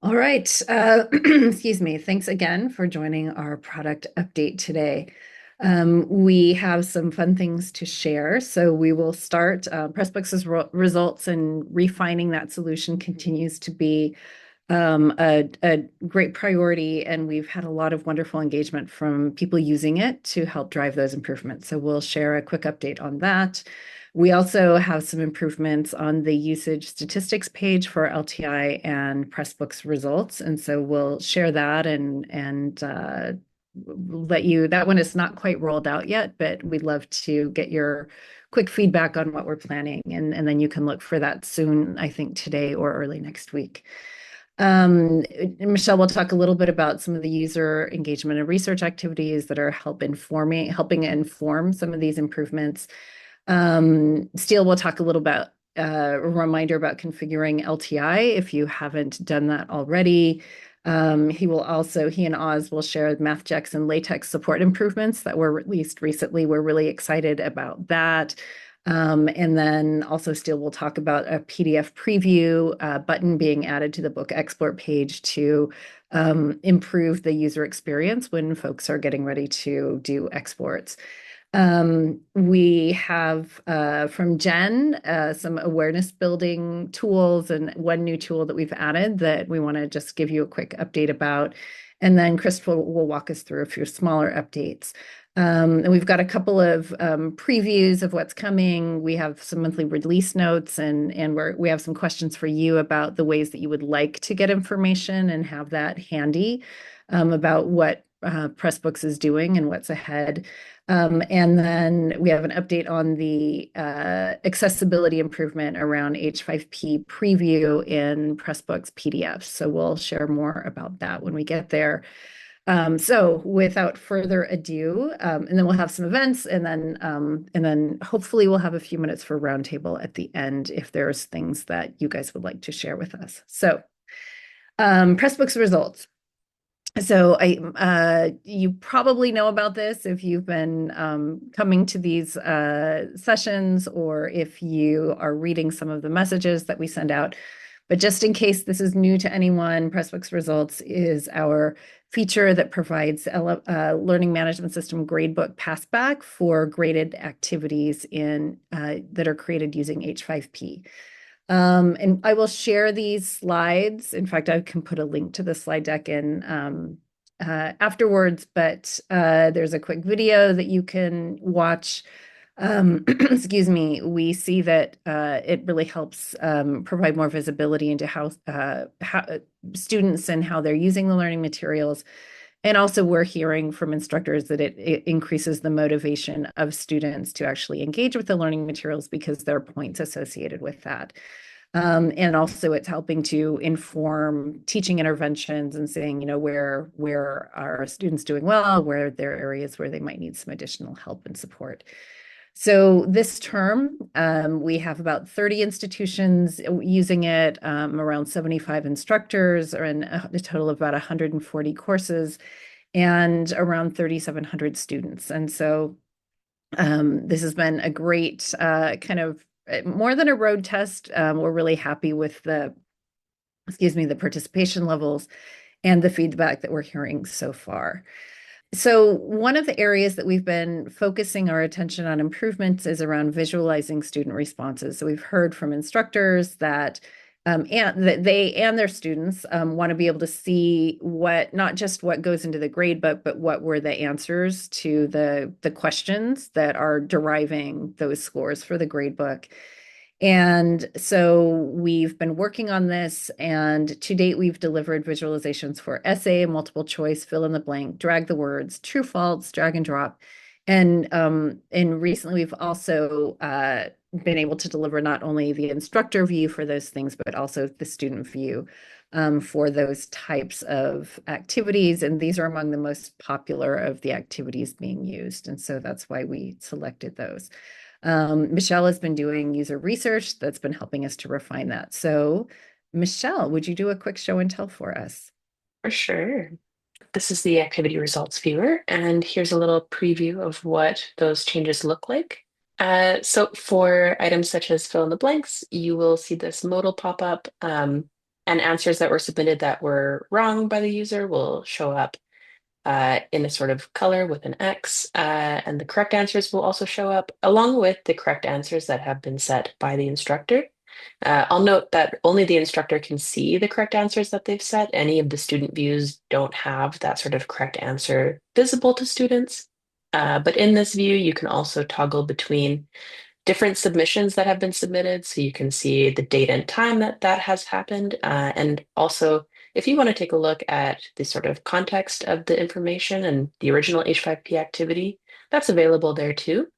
All right. Excuse me. Thanks again for joining our product update today. We have some fun things to share. So we will start. Pressbooks Results and refining that solution continues to be a great priority, and we've had a lot of wonderful engagement from people using it to help drive those improvements. So we'll share a quick update on that. We also have some improvements on the usage statistics page for LTI and Pressbooks results. And so we'll share that and let you, that one is not quite rolled out yet, but we'd love to get your quick feedback on what we're planning. And then you can look for that soon, I think today or early next week. Michelle will talk a little bit about some of the user engagement and research activities that are helping inform some of these improvements. Steele will talk a little about a reminder about configuring LTI if you haven't done that already. He and Oz will share MathJax and LaTeX support improvements that were released recently. We're really excited about that. And then also Steele will talk about a PDF preview button being added to the book export page to improve the user experience when folks are getting ready to do exports. We have from Jen some awareness building tools and one new tool that we've added that we want to just give you a quick update about. And then Chris will walk us through a few smaller updates. And we've got a couple of previews of what's coming. We have some monthly release notes, and we have some questions for you about the ways that you would like to get information and have that handy about what Pressbooks is doing and what's ahead. And then we have an update on the accessibility improvement around H5P preview in Pressbooks PDF. So we'll share more about that when we get there. So without further ado, and then we'll have some events, and then hopefully we'll have a few minutes for roundtable at the end if there's things that you guys would like to share with us. So Pressbooks results. So you probably know about this if you've been coming to these sessions or if you are reading some of the messages that we send out. But just in case this is new to anyone, Pressbooks Results is our feature that provides learning management system gradebook passback for graded activities that are created using H5P. And I will share these slides. In fact, I can put a link to the slide deck in afterwards, but there's a quick video that you can watch. Excuse me, we see that it really helps provide more visibility into how students and how they're using the learning materials. And also we're hearing from instructors that it increases the motivation of students to actually engage with the learning materials because there are points associated with that. And also it's helping to inform teaching interventions and saying, where are students doing well, where there are areas where they might need some additional help and support. So this term, we have about 30 institutions using it, around 75 instructors, and a total of about 140 courses, and around 3,700 students. And so this has been a great kind of more than a road test. We're really happy with the participation levels and the feedback that we're hearing so far. So one of the areas that we've been focusing our attention on improvements is around visualizing student responses. So we've heard from instructors that that they and their students want to be able to see not just what goes into the gradebook, but what were the answers to the questions that are deriving those scores for the gradebook. And so we've been working on this, and to date, we've delivered visualizations for essay, multiple choice, fill in the blank, drag the words, true, false, drag and drop. And recently, we've also been able to deliver not only the instructor view for those things, but also the student view for those types of activities. And these are among the most popular of the activities being used. And so that's why we selected those. Michelle has been doing user research that's been helping us to refine that. So Michelle, would you do a quick show and tell for us? For sure. This is the activity results viewer, and here's a little preview of what those changes look like. So for items such as fill in the blanks, you will see this modal pop up. and answers that were submitted that were wrong by the user will show up in a sort of color with an X, and the correct answers will also show up along with the correct answers that have been set by the instructor. I'll note that only the instructor can see the correct answers that they've set. Any of the student views don't have that sort of correct answer visible to students. But in this view, you can also toggle between different submissions that have been submitted. So you can see the date and time that that has happened. And also, if you want to take a look at the sort of context of the information and the original H5P activity, that's available there too.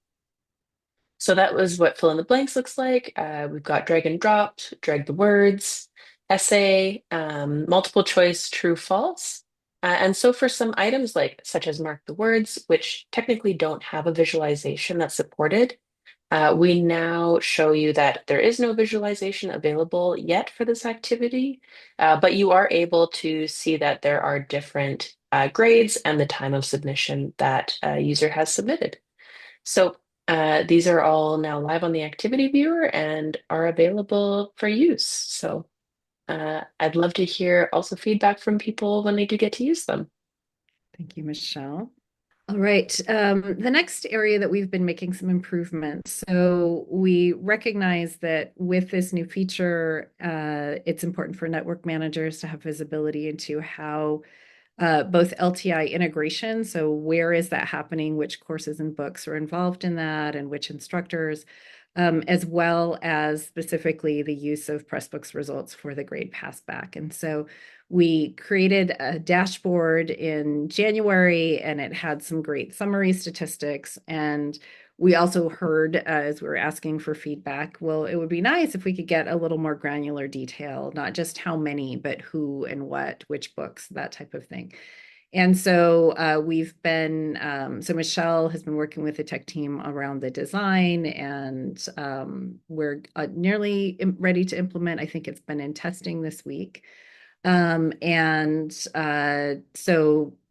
So that was what fill in the blanks looks like. We've got drag and drop, drag the words, essay, multiple choice, true, false. And so for some items like such as mark the words, which technically don't have a visualization that's supported, we now show you that there is no visualization available yet for this activity, but you are able to see that there are different grades and the time of submission that a user has submitted. So these are all now live on the activity viewer and are available for use. So I'd love to hear also feedback from people when they do get to use them. Thank you, Michelle. All right. The next area that we've been making some improvements. So we recognize that with this new feature, it's important for network managers to have visibility into how both LTI integration, so where is that happening, which courses and books are involved in that, and which instructors, as well as specifically the use of Pressbooks results for the grade pass back. And so we created a dashboard in January, and it had some great summary statistics. And we also heard, as we were asking for feedback, well, it would be nice if we could get a little more granular detail, not just how many, but who and what, which books, that type of thing. And so so Michelle has been working with the tech team around the design, and we're nearly ready to implement. I think it's been in testing this week. So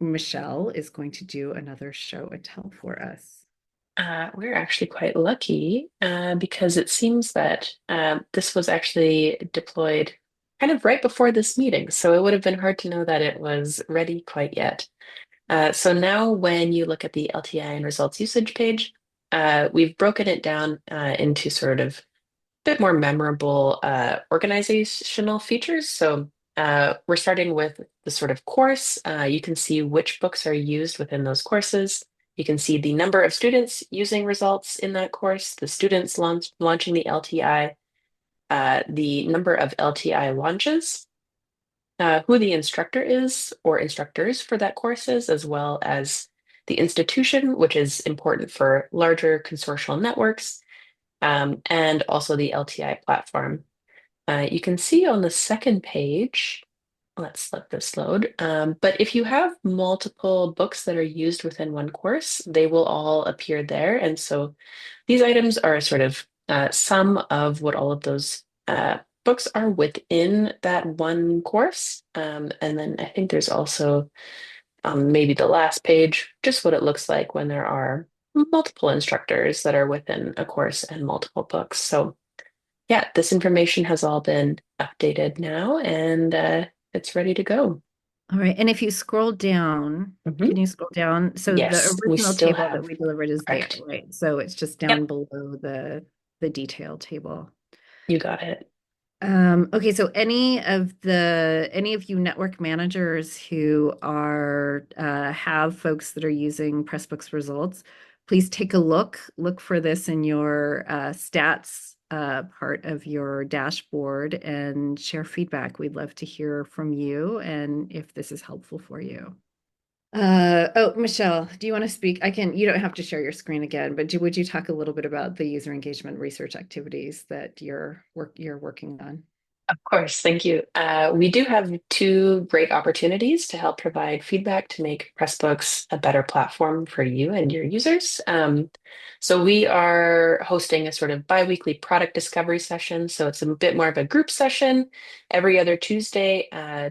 Michelle is going to do another show and tell for us. We're actually quite lucky because it seems that this was actually deployed kind of right before this meeting. So it would have been hard to know that it was ready quite yet. So now when you look at the LTI and results usage page, we've broken it down into sort of a bit more memorable organizational features. So we're starting with the sort of course. You can see which books are used within those courses. You can see the number of students using results in that course, the students launching the LTI, the number of LTI launches, who the instructor is or instructors for that course is, as well as the institution, which is important for larger consortial networks, and also the LTI platform. You can see on the second page, let's let this load. But if you have multiple books that are used within one course, they will all appear there. And so these items are sort of some of what all of those books are within that one course. And then I think there's also maybe the last page, just what it looks like when there are multiple instructors that are within a course and multiple books. So yeah, this information has all been updated now and it's ready to go. All right. And if you scroll down, Mhm. can you scroll down? So the Yes, we original still table that have, we delivered is there, correct. right? So it's just down Yep, below the detail table. you got it. Okay, so any of you network managers who are have folks that are using Pressbooks results, please take a look for this in your stats part of your dashboard and share feedback. We'd love to hear from you and if this is helpful for you. Oh, Michelle, do you want to speak? You don't have to share your screen again, but would you talk a little bit about the user engagement research activities that you're working on? Of course, thank you. We do have two great opportunities to help provide feedback to make Pressbooks a better platform for you and your users. So we are hosting a sort of bi-weekly product discovery session. So it's a bit more of a group session every other Tuesday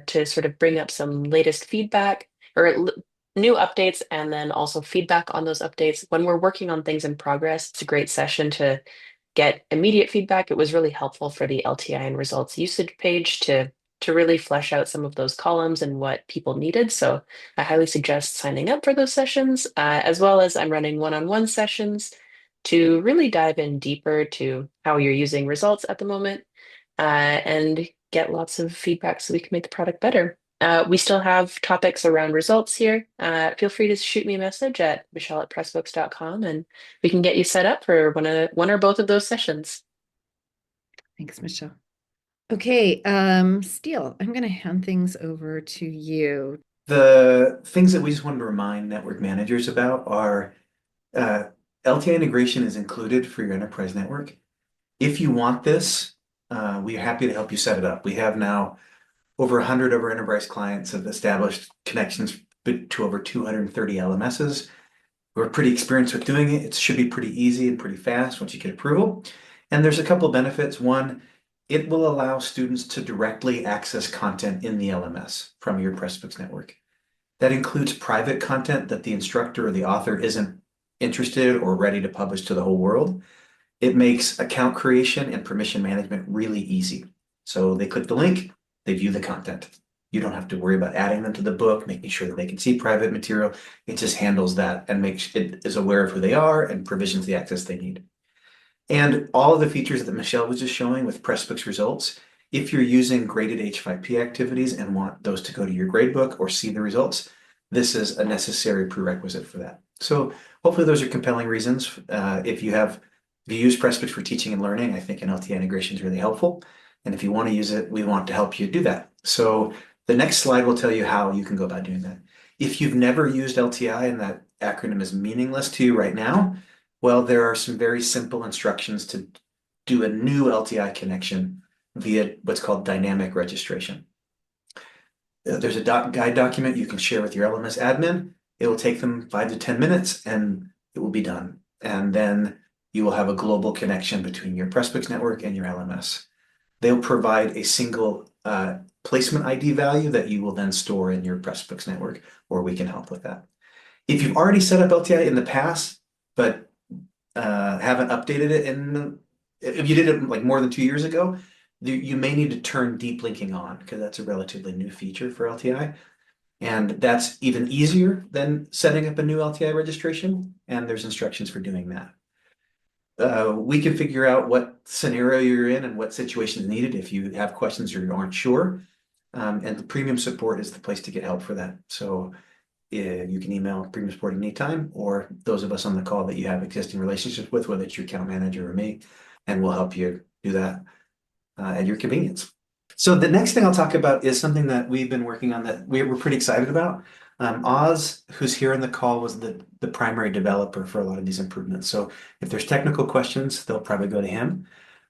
to sort of bring up some latest feedback or new updates and then also feedback on those updates. When we're working on things in progress, it's a great session to get immediate feedback. It was really helpful for the LTI and results usage page to to really flesh out some of those columns and what people needed. So I highly suggest signing up for those sessions, as well as I'm running one-on-one sessions to really dive in deeper to how you're using results at the moment, and get lots of feedback so we can make the product better. We still have topics around results here. Feel free to shoot me a message at michelle@pressbooks.com and we can get you set up for one or both of those sessions. Thanks, Michelle. Okay, Steele, I'm going to hand things over to you. The things that we just wanted to remind network managers about are LTI integration is included for your enterprise network. If you want this, we are happy to help you set it up. We have now over 100 of our enterprise clients have established connections to over 230 LMSs. We're pretty experienced with doing it. It should be pretty easy and pretty fast once you get approval. And there's a couple of benefits. One, it will allow students to directly access content in the LMS from your Pressbooks network. That includes private content that the instructor or the author isn't interested or ready to publish to the whole world. It makes account creation and permission management really easy. So they click the link, they view the content. You don't have to worry about adding them to the book, making sure that they can see private material. It just handles that and makes it is aware of who they are and provisions the access they need. And all of the features that Michelle was just showing with Pressbooks Results, if you're using graded H5P activities and want those to go to your gradebook or see the results, this is a necessary prerequisite for that. So hopefully those are compelling reasons. If you use Pressbooks for teaching and learning, I think an LTI integration is really helpful. And if you want to use it, we want to help you do that. So the next slide will tell you how you can go about doing that. If you've never used LTI and that acronym is meaningless to you right now, well, there are some very simple instructions to do a new LTI connection via what's called dynamic registration. There's a guide document you can share with your LMS admin. It will take them 5 to 10 minutes and it will be done. And then you will have a global connection between your Pressbooks network and your LMS. They'll provide a single placement ID value that you will then store in your Pressbooks network, or we can help with that. If you've already set up LTI in the past, but haven't updated it, if you did it like more than 2 years ago, you may need to turn deep linking on because that's a relatively new feature for LTI. And that's even easier than setting up a new LTI registration. And there's instructions for doing that. We can figure out what scenario you're in and what situation is needed if you have questions or you aren't sure. And the premium support is the place to get help for that. So you can email premium support anytime, or those of us on the call that you have existing relationships with, whether it's your account manager or me, and we'll help you do that at your convenience. So the next thing I'll talk about is something that we've been working on that we're pretty excited about. Oz, who's here in the call, was the primary developer for a lot of these improvements. So if there's technical questions, they'll probably go to him.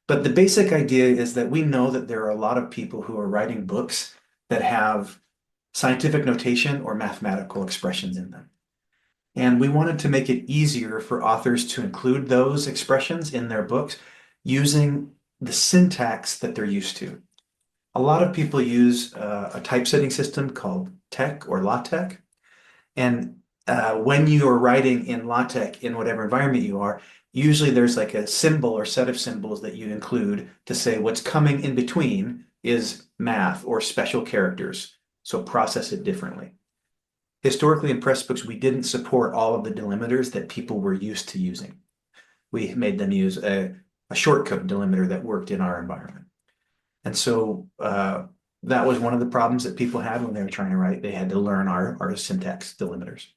But the basic idea is that we know that there are a lot of people who are writing books that have scientific notation or mathematical expressions in them. And we wanted to make it easier for authors to include those expressions in their books using the syntax that they're used to. A lot of people use a typesetting system called TeX or LaTeX. And when you are writing in LaTeX in whatever environment you are, usually there's like a symbol or set of symbols that you include to say what's coming in between is math or special characters. So process it differently. Historically in Pressbooks, we didn't support all of the delimiters that people were used to using. We made them use a shortcut delimiter that worked in our environment. And so that was one of the problems that people had when they were trying to write. They had to learn our syntax delimiters.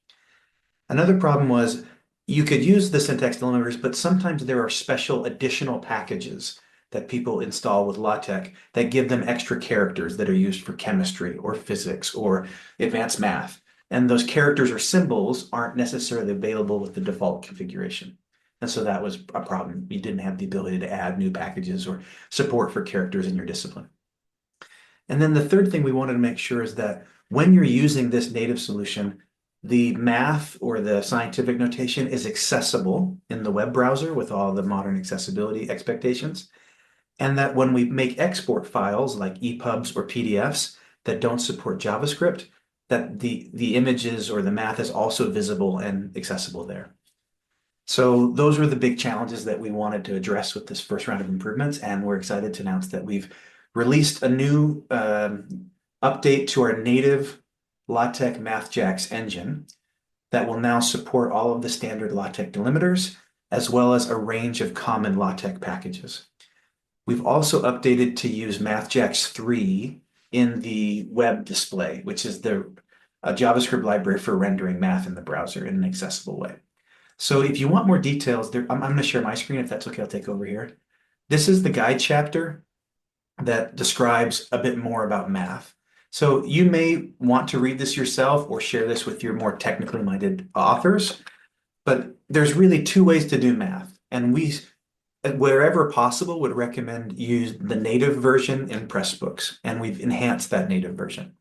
Another problem was you could use the syntax delimiters, but sometimes there are special additional packages that people install with LaTeX that give them extra characters that are used for chemistry or physics or advanced math. And those characters or symbols aren't necessarily available with the default configuration. And so that was a problem. You didn't have the ability to add new packages or support for characters in your discipline. And then the third thing we wanted to make sure is that when you're using this native solution, the math or the scientific notation is accessible in the web browser with all the modern accessibility expectations. And that when we make export files like EPUBs or PDFs that don't support JavaScript, that the images or the math is also visible and accessible there. So those were the big challenges that we wanted to address with this first round of improvements, and we're excited to announce that we've released a new update to our native LaTeX MathJax engine that will now support all of the standard LaTeX delimiters, as well as a range of common LaTeX packages. We've also updated to use MathJax 3 in the web display, which is the JavaScript library for rendering math in the browser in an accessible way. So if you want more details, I'm going to share my screen. If that's okay, I'll take over here. This is the guide chapter that describes a bit more about math. So you may want to read this yourself or share this with your more technically minded authors, but there's really two ways to do math. And we, wherever possible, would recommend use the native version in Pressbooks, and we've enhanced that native version.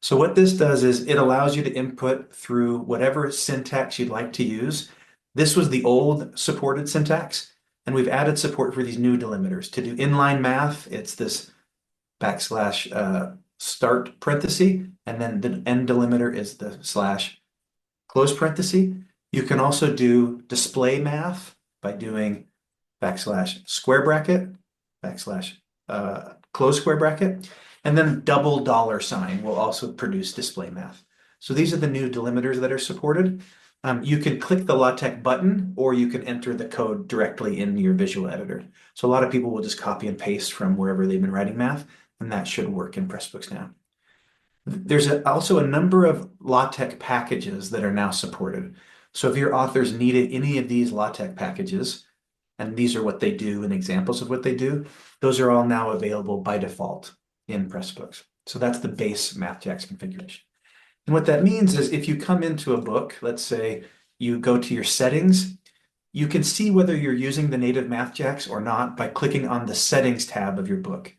So what this does is it allows you to input through whatever syntax you'd like to use. This was the old supported syntax, and we've added support for these new delimiters. To do inline math, it's this / start parenthesis, and then the end delimiter is the / close parenthesis. You can also do display math by doing / square bracket, / close square bracket, and then double $ will also produce display math. So these are the new delimiters that are supported. You can click the LaTeX button, or you can enter the code directly in your visual editor. So a lot of people will just copy and paste from wherever they've been writing math, and that should work in Pressbooks now. There's also a number of LaTeX packages that are now supported. So if your authors needed any of these LaTeX packages, and these are what they do and examples of what they do, those are all now available by default in Pressbooks. So that's the base MathJax configuration. And what that means is if you come into a book, let's say you go to your settings, you can see whether you're using the native MathJax or not by clicking on the settings tab of your book.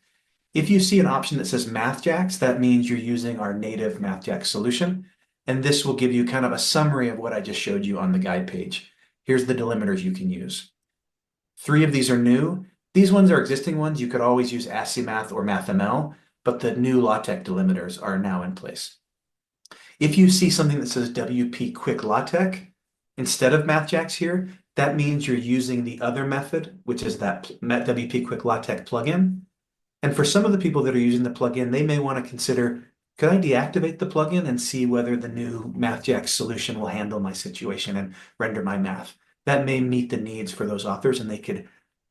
If you see an option that says MathJax, that means you're using our native MathJax solution. And this will give you kind of a summary of what I just showed you on the guide page. Here's the delimiters you can use. 3 of these are new. These ones are existing ones. You could always use AsciiMath or MathML, but the new LaTeX delimiters are now in place. If you see something that says WP Quick LaTeX instead of MathJax here, that means you're using the other method, which is that WP Quick LaTeX plugin. And for some of the people that are using the plugin, they may want to consider, could I deactivate the plugin and see whether the new MathJax solution will handle my situation and render my math? That may meet the needs for those authors, and they could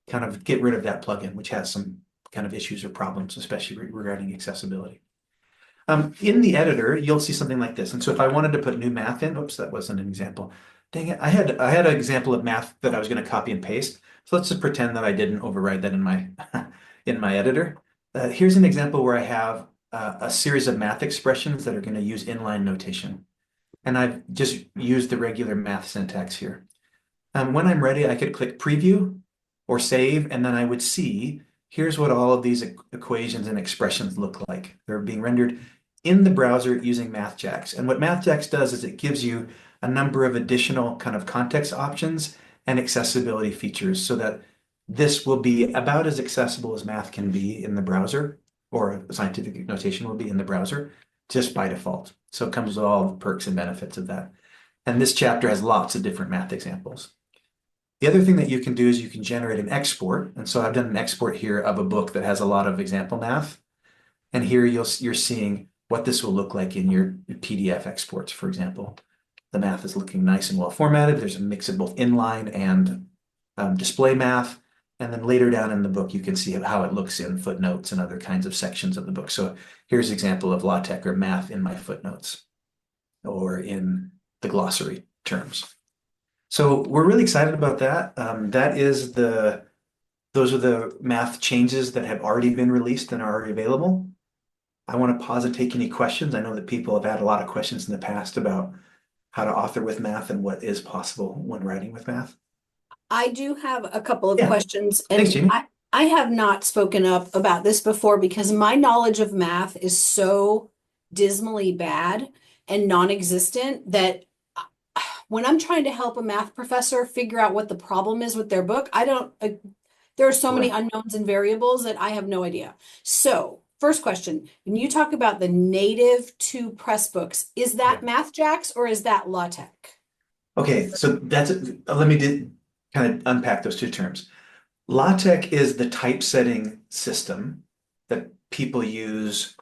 kind of get rid of that plugin, which has some kind of issues or problems, especially regarding accessibility. In the editor, you'll see something like this. And so if I wanted to put new math in, oops, that wasn't an example. Dang it, I had an example of math that I was going to copy and paste. So let's just pretend that I didn't override that in my in my editor. Here's an example where I have a series of math expressions that are going to use inline notation. And I've just used the regular math syntax here. When I'm ready, I could click preview or save, and then I would see, here's what all of these equations and expressions look like. They're being rendered in the browser using MathJax. And what MathJax does is it gives you a number of additional kind of context options and accessibility features so that this will be about as accessible as math can be in the browser, or scientific notation will be in the browser, just by default. So it comes with all the perks and benefits of that. And this chapter has lots of different math examples. The other thing that you can do is you can generate an export. And so I've done an export here of a book that has a lot of example math. And here you're seeing what this will look like in your PDF exports, for example. The math is looking nice and well formatted. There's a mix of both inline and display math. And then later down in the book, you can see how it looks in footnotes and other kinds of sections of the book. So here's an example of LaTeX or math in my footnotes or in the glossary terms. So we're really excited about that. Those are the math changes that have already been released and are already available. I want to pause and take any questions. I know that people have had a lot of questions in the past about how to author with math and what is possible when writing with math. I do have a couple of Yeah. questions, Thanks, Jamie. I have not spoken up about this before because my knowledge of math is so dismally bad and non-existent that when I'm trying to help a math professor figure out what the problem is with their book, there are so many unknowns and variables that I have no idea. So first question, when you talk about the native to Pressbooks, is that MathJax or is that LaTeX? Okay, so let me kind of unpack those two terms. LaTeX is the typesetting system that people use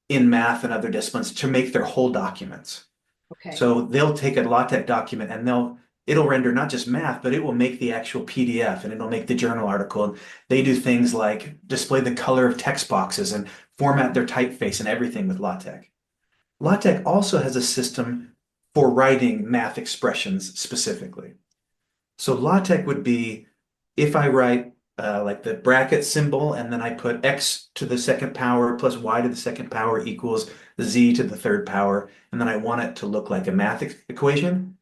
in math and other disciplines to make their whole documents. Okay. So they'll take a LaTeX document and it'll render not just math, but it will make the actual PDF and it'll make the journal article. And they do things like display the color of text boxes and format their typeface and everything with LaTeX. LaTeX also has a system for writing math expressions specifically. So LaTeX would be if I write like the bracket symbol and then I put x to the second power plus y to the second power equals z to the third power, and then I want it to look like a math equation.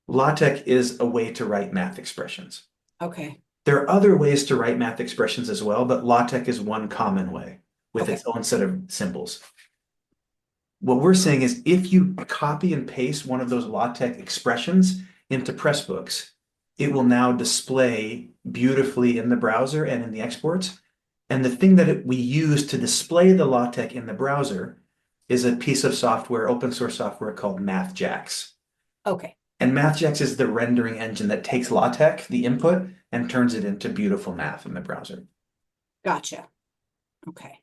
LaTeX is a way to write math expressions. Okay. There are other ways to write math expressions as well, but LaTeX is one common way with its own set of symbols. What we're saying is if you copy and paste one of those LaTeX expressions into Pressbooks, it will now display beautifully in the browser and in the exports. And the thing that we use to display the LaTeX in the browser is a piece of software, open source software called MathJax. Okay. And MathJax is the rendering engine that takes LaTeX, the input, and turns it into beautiful math in the browser. Gotcha. Okay.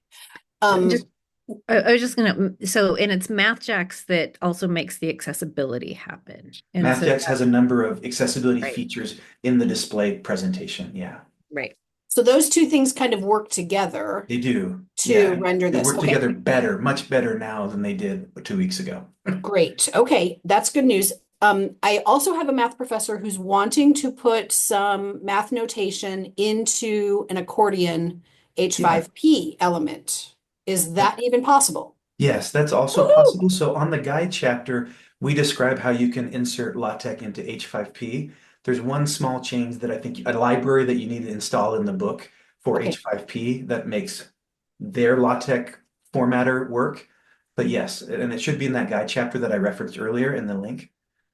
I was just gonna, and it's MathJax that also makes the accessibility happen. And MathJax has a number of accessibility Right. features in the display presentation. Yeah, Right. So those two things kind of work together they do. to Yeah, render they this. work Okay. together better, much better now than they did 2 weeks ago. Great. Okay, that's good news. I also have a math professor who's wanting to put some math notation into an accordion H5P element. Is that even possible? Yes, that's also Woohoo! possible. So on the guide chapter, we describe how you can insert LaTeX into H5P. There's one small change that I think a library that you need to install in the book for Okay. H5P that makes their LaTeX formatter work. But yes, and it should be in that guide chapter that I referenced earlier in the link.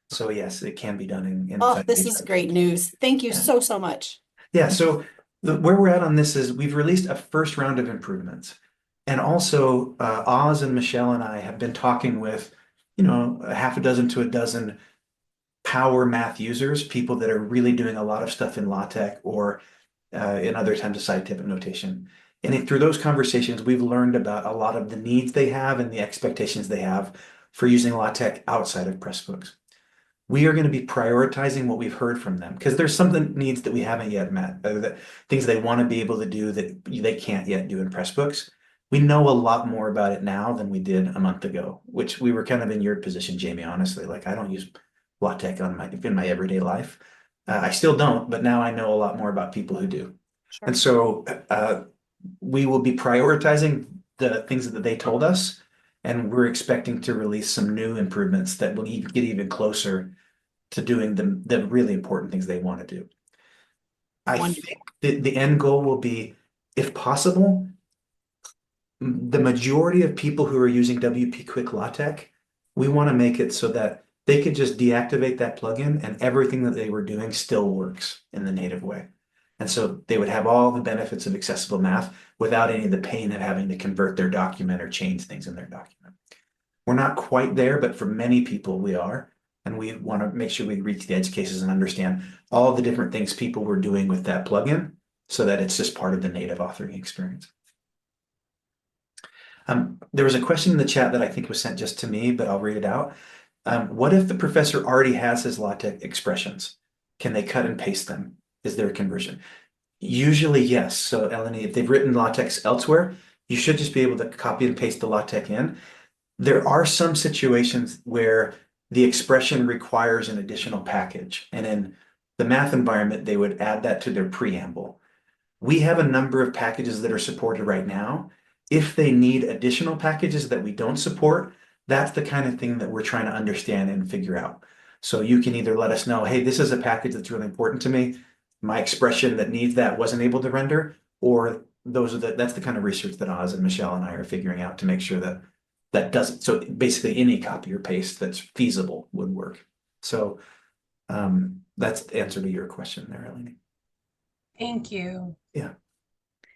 So yes, it can be done in Oh, this is great news. Thank you so, so much. Yeah, so where we're at on this is we've released a first round of improvements. And also, Oz and Michelle and I have been talking with, a half a dozen to a dozen power math users, people that are really doing a lot of stuff in LaTeX or in other types of scientific notation. And through those conversations, we've learned about a lot of the needs they have and the expectations they have for using LaTeX outside of Pressbooks. We are going to be prioritizing what we've heard from them because there's some needs that we haven't yet met, things they want to be able to do that they can't yet do in Pressbooks. We know a lot more about it now than we did a month ago, which we were kind of in your position, Jamie, honestly. Like I don't use LaTeX in my everyday life. I still don't, but now I know a lot more about people who do. Sure. And so we will be prioritizing the things that they told us, and we're expecting to release some new improvements that will get even closer to doing the really important things they want to do. I think that the end goal will be, if possible, the majority of people who are using WP Quick LaTeX, we want to make it so that they could just deactivate that plugin and everything that they were doing still works in the native way. And so they would have all the benefits of accessible math without any of the pain of having to convert their document or change things in their document. We're not quite there, but for many people we are. And we want to make sure we reach the edge cases and understand all the different things people were doing with that plugin so that it's just part of the native authoring experience. There was a question in the chat that I think was sent just to me, but I'll read it out. What if the professor already has his LaTeX expressions? Can they cut and paste them? Is there a conversion? Usually, yes. So, Eleni, if they've written LaTeX elsewhere, you should just be able to copy and paste the LaTeX in. There are some situations where the expression requires an additional package. And in the math environment, they would add that to their preamble. We have a number of packages that are supported right now. If they need additional packages that we don't support, that's the kind of thing that we're trying to understand and figure out. So you can either let us know, hey, this is a package that's really important to me. My expression that needs that wasn't able to render, or that's the kind of research that Oz and Michelle and I are figuring out to make sure that that doesn't. So basically any copy or paste that's feasible would work. So that's the answer to your question there, Eleni. Thank you. Yeah.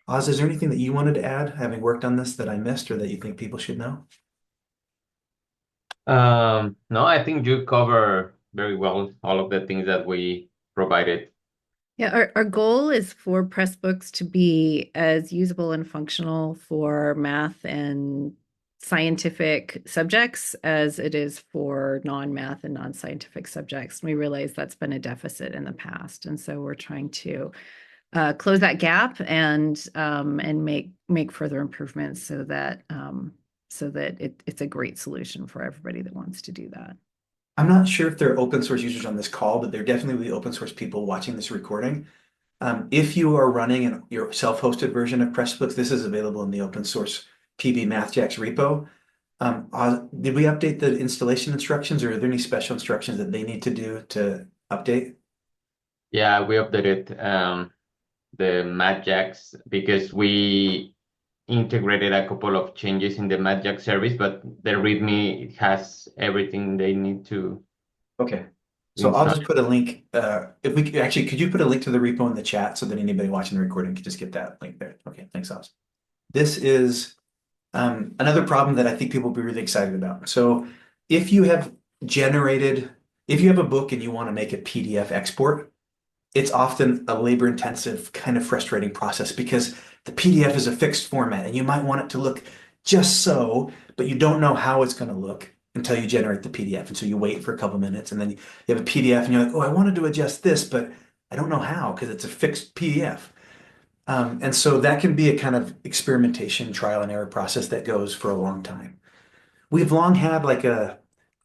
Oz, is there anything that you wanted to add, having worked on this, that I missed or that you think people should know? No, I think you cover very well all of the things that we provided. Yeah, our goal is for Pressbooks to be as usable and functional for math and scientific subjects as it is for non-math and non-scientific subjects. We realize that's been a deficit in the past, and so we're trying to close that gap and make further improvements so that it's a great solution for everybody that wants to do that. I'm not sure if there are open source users on this call, but there definitely will be open source people watching this recording. If you are running your self-hosted version of Pressbooks, this is available in the open source PB MathJax repo. Did we update the installation instructions, or are there any special instructions that they need to do to update? Yeah, we updated the MathJax because we integrated a couple of changes in the MathJax service, but the README has everything they need to. Okay. So I'll just put a link. If we actually, could you put a link to the repo in the chat so that anybody watching the recording can just get that link there? Okay, thanks, Oz. This is another problem that I think people will be really excited about. So if you have a book and you want to make a PDF export, it's often a labor-intensive, kind of frustrating process because the PDF is a fixed format and you might want it to look just so, but you don't know how it's going to look until you generate the PDF. And so you wait for a couple minutes and then you have a PDF and you're like, oh, I wanted to adjust this, but I don't know how because it's a fixed PDF. And so that can be a kind of experimentation, trial and error process that goes for a long time. We've long had like a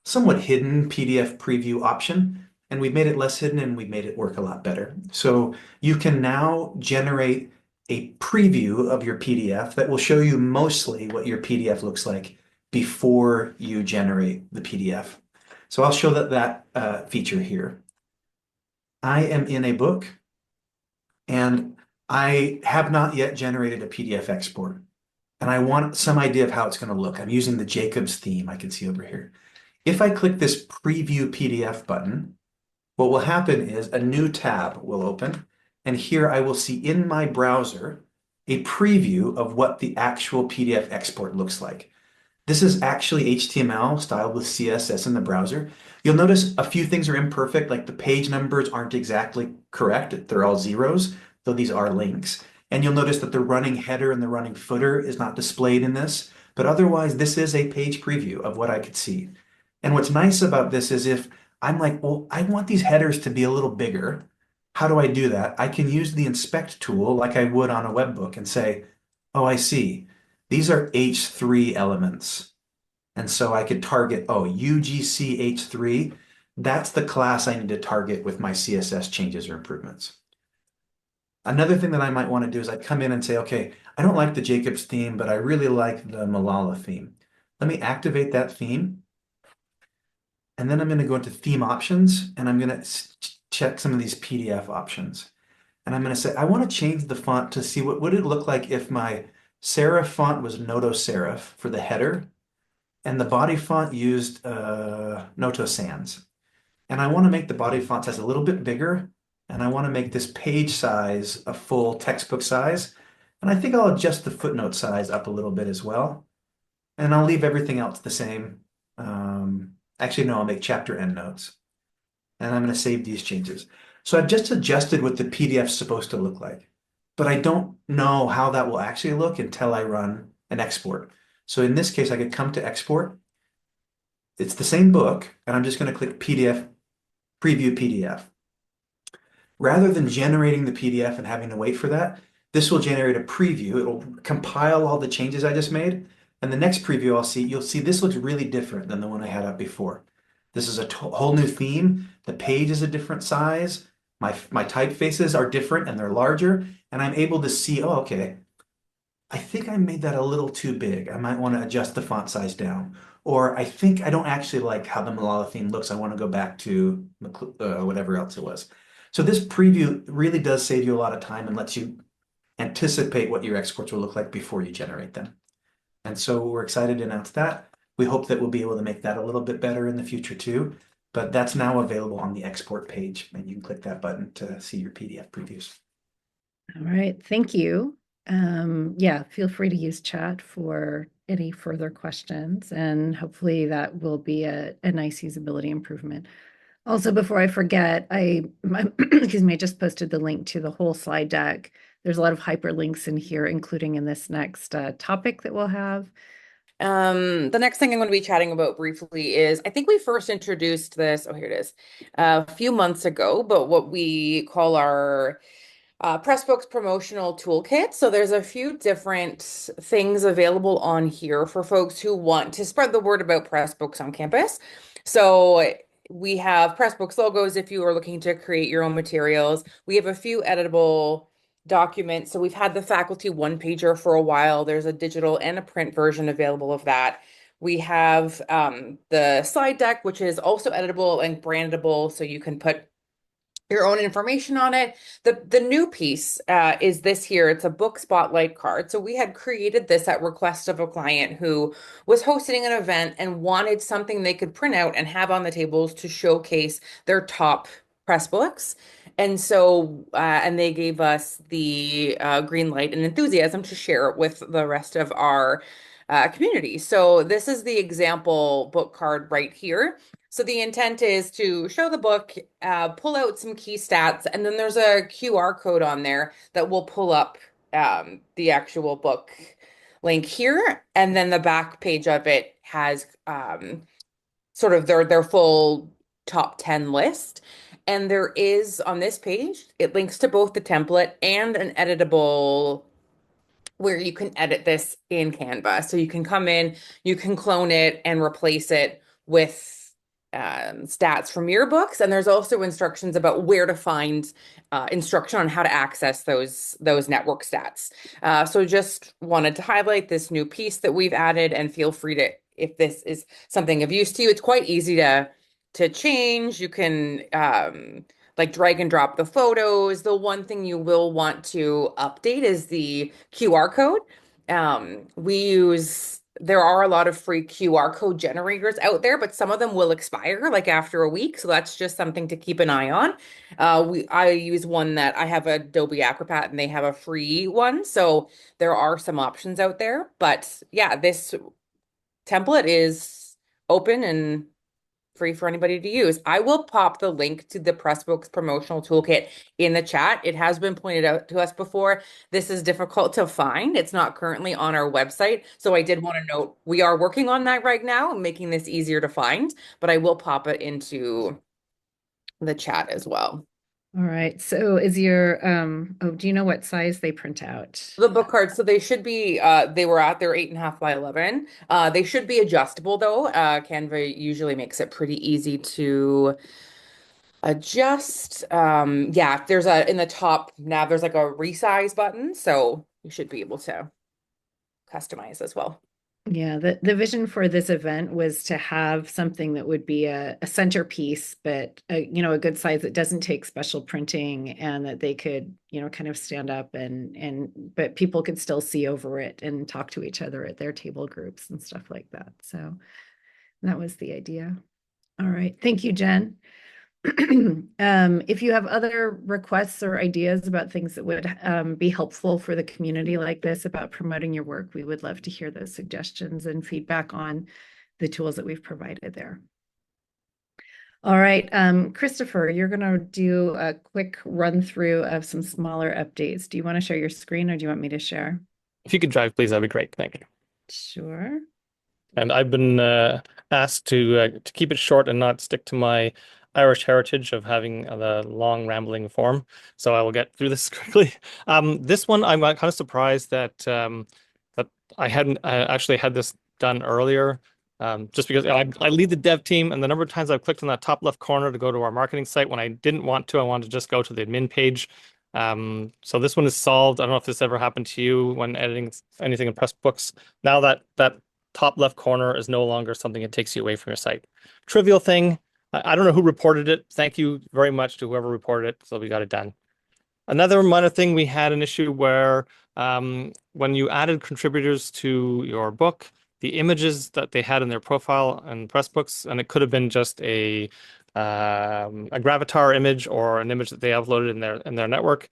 somewhat hidden PDF preview option, and we've made it less hidden and we've made it work a lot better. So you can now generate a preview of your PDF that will show you mostly what your PDF looks like before you generate the PDF. So I'll show that feature here. I am in a book and I have not yet generated a PDF export, and I want some idea of how it's going to look. I'm using the Jacobs theme I can see over here. If I click this Preview PDF button, what will happen is a new tab will open, and here I will see in my browser a preview of what the actual PDF export looks like. This is actually HTML styled with CSS in the browser. You'll notice a few things are imperfect, like the page numbers aren't exactly correct. They're all zeros, though these are links. And you'll notice that the running header and the running footer is not displayed in this, but otherwise this is a page preview of what I could see. And what's nice about this is if I'm like, well, I want these headers to be a little bigger. How do I do that? I can use the inspect tool like I would on a web book and say, oh, I see. These are H3 elements. And so I could target, oh, UGC H3. That's the class I need to target with my CSS changes or improvements. Another thing that I might want to do is I'd come in and say, okay, I don't like the Jacobs theme, but I really like the Malala theme. Let me activate that theme. And then I'm going to go into theme options and I'm going to check some of these PDF options. And I'm going to say, I want to change the font to see what would it look like if my serif font was Noto Serif for the header and the body font used Noto Sans. And I want to make the body font size a little bit bigger, and I want to make this page size a full textbook size. And I think I'll adjust the footnote size up a little bit as well. And I'll leave everything else the same. Actually, no, I'll make chapter endnotes. And I'm going to save these changes. So I've just adjusted what the PDF is supposed to look like, but I don't know how that will actually look until I run an export. So in this case, I could come to export. It's the same book, and I'm just going to click PDF, preview PDF. Rather than generating the PDF and having to wait for that, this will generate a preview. It'll compile all the changes I just made. And the next preview you'll see this looks really different than the one I had up before. This is a whole new theme. The page is a different size. My typefaces are different and they're larger. And I'm able to see, oh, okay, I think I made that a little too big. I might want to adjust the font size down. Or I think I don't actually like how the Malala theme looks. I want to go back to whatever else it was. So this preview really does save you a lot of time and lets you anticipate what your exports will look like before you generate them. And so we're excited to announce that. We hope that we'll be able to make that a little bit better in the future too, but that's now available on the export page, and you can click that button to see your PDF previews. All right, thank you. Yeah, feel free to use chat for any further questions, and hopefully that will be a nice usability improvement. Also, before I forget, excuse me, I just posted the link to the whole slide deck. There's a lot of hyperlinks in here, including in this next topic that we'll have. The next thing I'm going to be chatting about briefly is, I think we first introduced this, oh, here it is, a few months ago, but what we call our Pressbooks Promotional Toolkit. So there's a few different things available on here for folks who want to spread the word about Pressbooks on campus. So we have Pressbooks logos if you are looking to create your own materials. We have a few editable documents. So we've had the faculty one-pager for a while. There's a digital and a print version available of that. We have the slide deck, which is also editable and brandable, so you can put your own information on it. The new piece is this here. It's a book spotlight card. So we had created this at request of a client who was hosting an event and wanted something they could print out and have on the tables to showcase their top Pressbooks. And so, and they gave us the green light and enthusiasm to share it with the rest of our community. So this is the example book card right here. So the intent is to show the book, pull out some key stats, and then there's a QR code on there that will pull up the actual book link here. And then the back page of it has sort of their full top 10 list. And there is on this page, it links to both the template and an editable where you can edit this in Canva. So you can come in, you can clone it and replace it with stats from your books. And there's also instructions about where to find instruction on how to access those network stats. So just wanted to highlight this new piece that we've added, and feel free to, if this is something of use to you, it's quite easy to change. You can like drag and drop the photos. The one thing you will want to update is the QR code. There are a lot of free QR code generators out there, but some of them will expire like after a week. So that's just something to keep an eye on. I use one that I have Adobe Acrobat, and they have a free one. So there are some options out there, but yeah, this template is open and free for anybody to use. I will pop the link to the Pressbooks Promotional Toolkit in the chat. It has been pointed out to us before. This is difficult to find. It's not currently on our website. So I did want to note, we are working on that right now, making this easier to find, but I will pop it into the chat as well. All right. So is your, do you know what size they print out? The book cards, so they should be, they were at their 8.5 by 11. They should be adjustable though. Canva usually makes it pretty easy to adjust. Yeah, there's in the top nav, there's like a resize button. So you should be able to customize as well. Yeah, the vision for this event was to have something that would be a centerpiece, but a good size that doesn't take special printing, and that they could, kind of stand up but people could still see over it and talk to each other at their table groups and stuff like that. So that was the idea. All right. Thank you, Jen. If you have other requests or ideas about things that would be helpful for the community like this about promoting your work, we would love to hear those suggestions and feedback on the tools that we've provided there. All right, Christopher, you're going to do a quick run through of some smaller updates. Do you want to share your screen, or do you want me to share? If you could drive, please, that'd be great. Thank you. Sure. And I've been asked to keep it short and not stick to my Irish heritage of having the long rambling form, so I will get through this quickly. This one I'm kind of surprised that that I hadn't actually had this done earlier, just because I lead the dev team, and the number of times I've clicked on that top left corner to go to our marketing site when I didn't want to. I wanted to just go to the admin page. So this one is solved. I don't know if this ever happened to you when editing anything in Pressbooks. Now that top left corner is no longer something that takes you away from your site. Trivial thing. I don't know who reported it. Thank you very much to whoever reported it. So we got it done. Another minor thing, we had an issue where when you added contributors to your book, the images that they had in their profile and Pressbooks, and it could have been just a Gravatar image or an image that they uploaded in their network,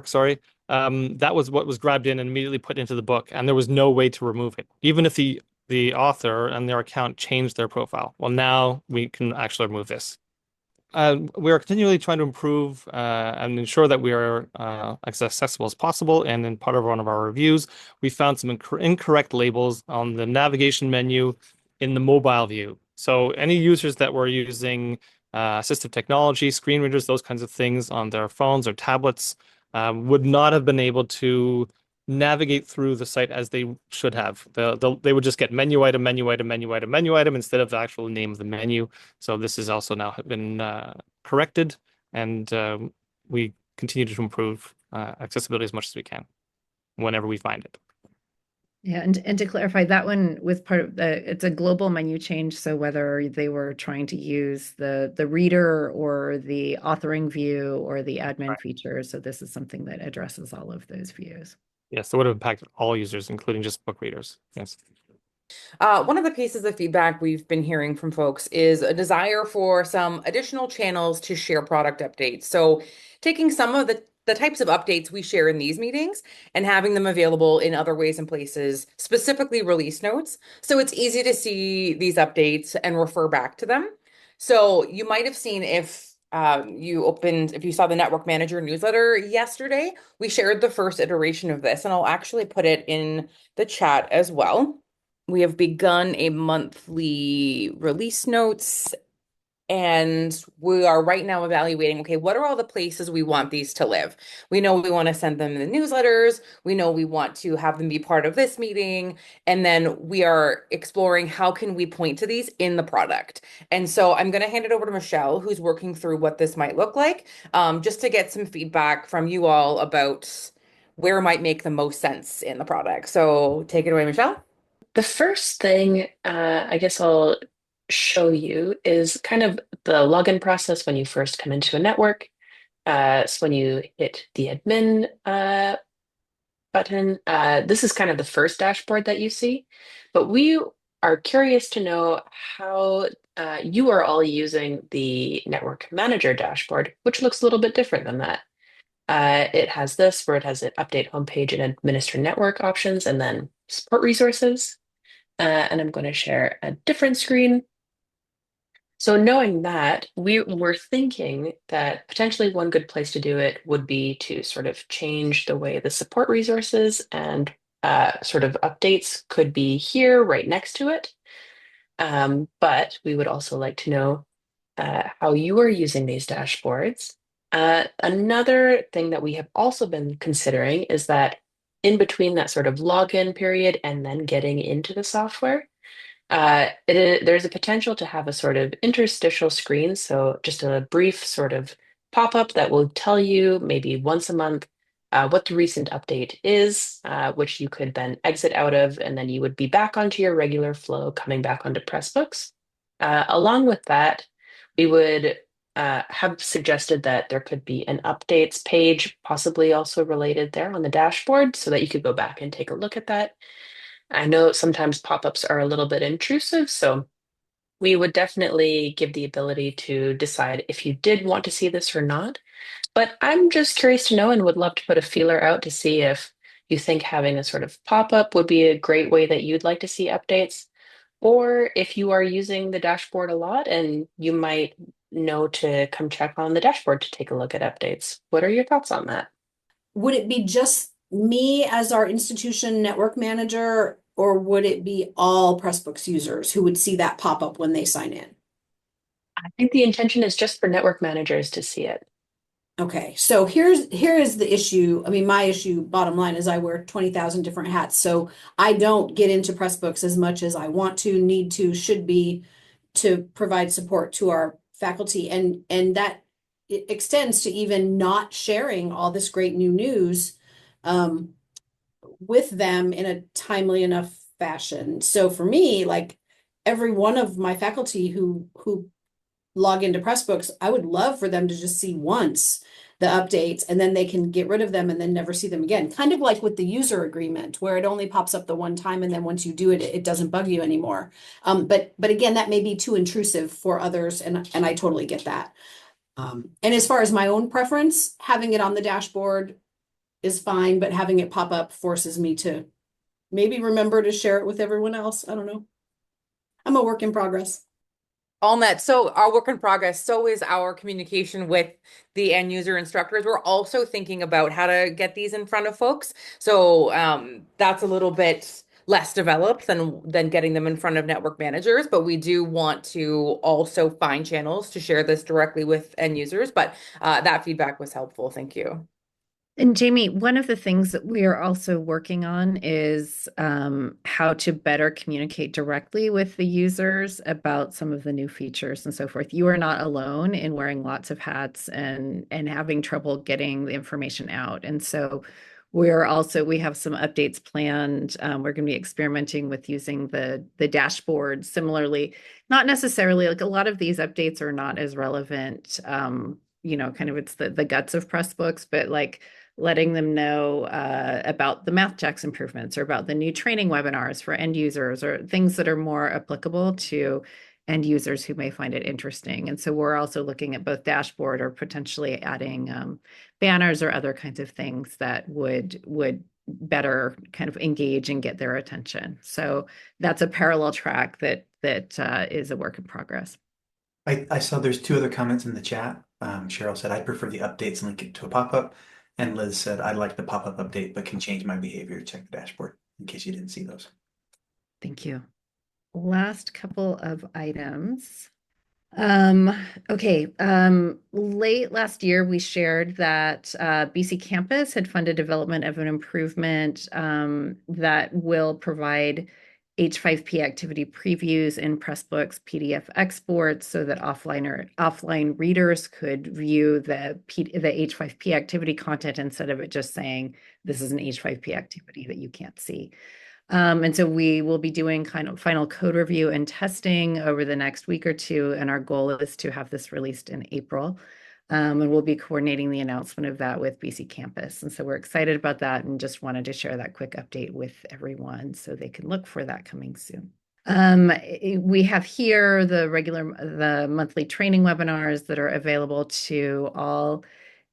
sorry. That was what was grabbed in and immediately put into the book, and there was no way to remove it, even if the author and their account changed their profile. Well, now we can actually remove this. we are continually trying to improve and ensure that we are as accessible as possible. And in part of one of our reviews, we found some incorrect labels on the navigation menu in the mobile view. So any users that were using assistive technology, screen readers, those kinds of things on their phones or tablets would not have been able to navigate through the site as they should have. They would just get menu item, menu item, menu item, menu item instead of the actual name of the menu. So this has also now been corrected, and we continue to improve accessibility as much as we can whenever we find it. Yeah, and to clarify, that one was part of it's a global menu change. So whether they were trying to use the reader or the authoring view or the admin feature. So this is something that addresses all of those views. Yes, it would have impacted all users, including just book readers. Yes. One of the pieces of feedback we've been hearing from folks is a desire for some additional channels to share product updates. So taking some of the types of updates we share in these meetings and having them available in other ways and places, specifically release notes. So it's easy to see these updates and refer back to them. So you might have seen if you saw the Network Manager newsletter yesterday, we shared the first iteration of this, and I'll actually put it in the chat as well. We have begun a monthly release notes, and we are right now evaluating, okay, what are all the places we want these to live? We know we want to send them in the newsletters. We know we want to have them be part of this meeting. And then we are exploring how can we point to these in the product. And so I'm going to hand it over to Michelle, who's working through what this might look like, just to get some feedback from you all about where might make the most sense in the product. So take it away, Michelle. The first thing I guess I'll show you is kind of the login process when you first come into a network. So when you hit the admin button, this is kind of the first dashboard that you see. But we are curious to know how you are all using the Network Manager dashboard, which looks a little bit different than that. It has this where it has an update homepage and administer network options and then support resources. And I'm going to share a different screen. So knowing that, we were thinking that potentially one good place to do it would be to sort of change the way the support resources and sort of updates could be here right next to it. But we would also like to know how you are using these dashboards. Another thing that we have also been considering is that in between that sort of login period and then getting into the software, there's a potential to have a sort of interstitial screen. So just a brief sort of pop-up that will tell you maybe once a month what the recent update is, which you could then exit out of, and then you would be back onto your regular flow, coming back onto Pressbooks. Along with that, we would have suggested that there could be an updates page, possibly also related there on the dashboard, so that you could go back and take a look at that. I know sometimes pop-ups are a little bit intrusive, so we would definitely give the ability to decide if you did want to see this or not. But I'm just curious to know and would love to put a feeler out to see if you think having a sort of pop-up would be a great way that you'd like to see updates, or if you are using the dashboard a lot and you might know to come check on the dashboard to take a look at updates. What are your thoughts on that? Would it be just me as our institution network manager, or would it be all Pressbooks users who would see that pop up when they sign in? I think the intention is just for network managers to see it. Okay, so here is the issue. I mean, my issue, bottom line, is I wear 20,000 different hats. So I don't get into Pressbooks as much as I want to, need to, should be, to provide support to our faculty. And that it extends to even not sharing all this great new news with them in a timely enough fashion. So for me, like every one of my faculty who log into Pressbooks, I would love for them to just see once the updates and then they can get rid of them and then never see them again. Kind of like with the user agreement where it only pops up the one time and then once you do it, it doesn't bug you anymore. But again, that may be too intrusive for others and I totally get that. And as far as my own preference, having it on the dashboard is fine, but having it pop up forces me to maybe remember to share it with everyone else. I don't know. I'm a work in progress. All net. So our work in progress. So is our communication with the end user instructors. We're also thinking about how to get these in front of folks. So that's a little bit less developed than getting them in front of network managers, but we do want to also find channels to share this directly with end users. But that feedback was helpful. Thank you. And Jamie, one of the things that we are also working on is how to better communicate directly with the users about some of the new features and so forth. You are not alone in wearing lots of hats and having trouble getting the information out. And so we have some updates planned. We're going to be experimenting with using the dashboard similarly. Not necessarily, like a lot of these updates are not as relevant, kind of it's the guts of Pressbooks, but like letting them know about the MathJax improvements or about the new training webinars for end users or things that are more applicable to end users who may find it interesting. And so we're also looking at both dashboard or potentially adding banners or other kinds of things that would better kind of engage and get their attention. So that's a parallel track that is a work in progress. I saw there's 2 other comments in the chat. Cheryl said, I prefer the updates and link it to a pop-up. And Liz said, I like the pop-up update, but can change my behavior. Check the dashboard in case you didn't see those. Thank you. Last couple of items. Okay. Late last year, we shared that BC Campus had funded development of an improvement that will provide H5P activity previews in Pressbooks PDF exports so that offline readers could view the H5P activity content instead of it just saying this is an H5P activity that you can't see. And so we will be doing kind of final code review and testing over the next week or 2, and our goal is to have this released in April. And we'll be coordinating the announcement of that with BC Campus. And so we're excited about that and just wanted to share that quick update with everyone so they can look for that coming soon. We have here the monthly training webinars that are available to all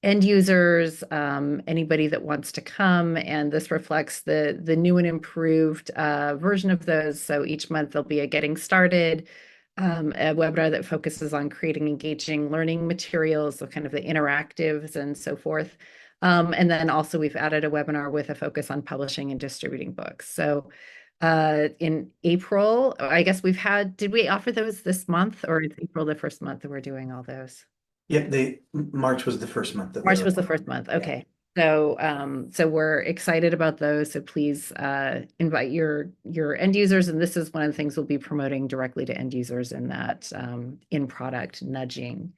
end users, anybody that wants to come, and this reflects the new and improved version of those. So each month there'll be a getting started, a webinar that focuses on creating engaging learning materials, so kind of the interactives and so forth. And then also we've added a webinar with a focus on publishing and distributing books. So in April, I guess did we offer those this month, or is April the first month that we're doing all those? Yeah, March was the first month. March was the first month. Okay. Yeah. So we're excited about those. So please invite your end users. And this is one of the things we'll be promoting directly to end users in that in-product nudging.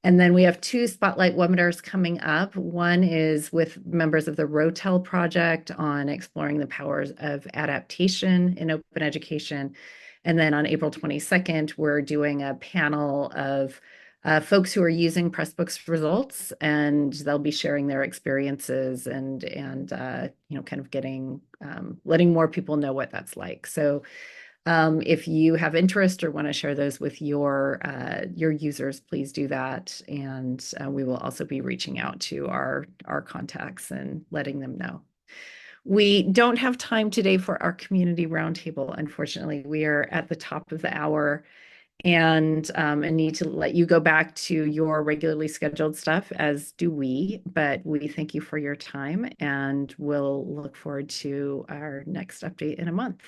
And then we have 2 spotlight webinars coming up. One is with members of the Rotel project on exploring the powers of adaptation in open education. And then on April 22nd, we're doing a panel of folks who are using Pressbooks Results, and they'll be sharing their experiences and kind of letting more people know what that's like. So if you have interest or want to share those with your users, please do that. And we will also be reaching out to our contacts and letting them know. We don't have time today for our community roundtable. Unfortunately, we are at the top of the hour and need to let you go back to your regularly scheduled stuff, as do we. But we thank you for your time, and we'll look forward to our next update in a month.